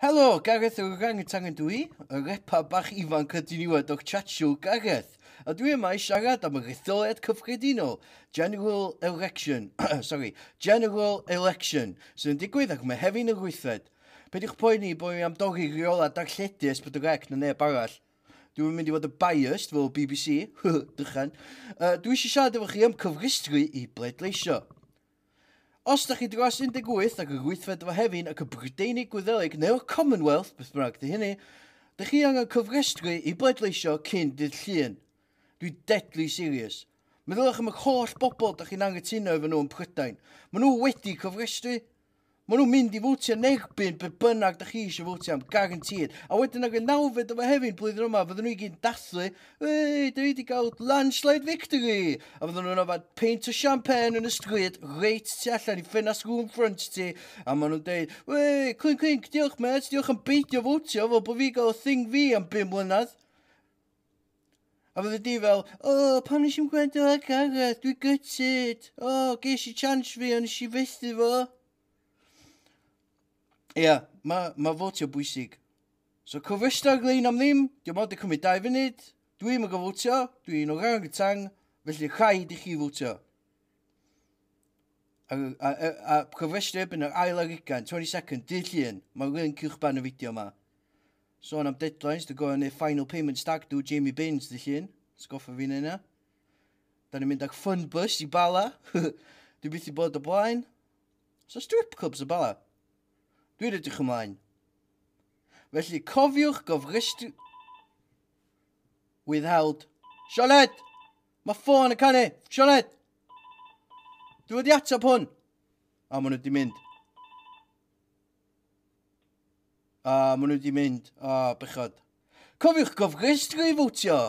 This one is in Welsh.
Helo, Gareth o'r Orangutan yn dwi, y repa bach ifanc ydyn ni o'ch chat-show Gareth. A dwi yma i siarad am y retholiad cyffredinol, General Election, General Election, sy'n digwydd ac mae hefyn y gweithred. Pediwch poeni bod ni am dorri rheola darlledu S4C na neb arall. Dwi'n mynd i fod y biased fel BBC, dychan. Dwi eisiau siarad efo chi am cyfrestru i bleidleisio. Os da chi dros 18 ac y gweithred efo hefyn ac y Brydeinig Gwyddelig neu'r Commonwealth, beth bynnag dy hynny, da chi angen cyfrestru i bleidleisio cyn dydd llun. Dwi'n deadly serious. Meddylwch am y holl bobl da chi'n angytuno efo nhw yn Prydain. Maen nhw wedi cyfrestru. Maen nhw'n mynd i fwtio nerbyn be bynnag da chi eisiau fwtio am, guaranteed. A wedyn ag y 9fed efo hefyn blwyddyn yma, fydden nhw i gyd dathlu, da ni wedi cael landslide victory. A fydden nhw'n ofad paint o champagne yn y stryd, reit tu allan i ffenast room front ti. A maen nhw'n deud, clink, diolch met, diolch am beidio fwtio, fel bod fi gael y thing fi am 5 mlynedd. A fydde di fel, pam nes i'n gwrando ar Gareth, dwi gutted. Ges i chance fi, ond nes i fethu fo. Ia, mae fotio bwysig. So, cyfrestru ar-lein am ddim, diolch mod i cymryd 2 funud, dwi'n mynd fotio, dwi'n orangutan, felly rhaid i chi fotio. A cyfrestru erbyn yr ail ar 20 second, dydd llun, mae'r link uwchban y fideo yma. Sôn am deadlines, dwi'n gofyn neu final payment stag dw Jamie Baines dydd llun, sgoffa fi'n yna. Da ni'n mynd ag fun bus i Bala, dwi'n byth i bod o blaen. So, strip clubs o Bala. Dwi'n edrych ymlaen. Felly, cofiwch gofrestru... Withheld. Sioned! Mae ffôn y canu! Sioned! Dwi wedi atab hwn. A maen nhw wedi mynd. Bechod. Cofiwch gofrestru i fwtio!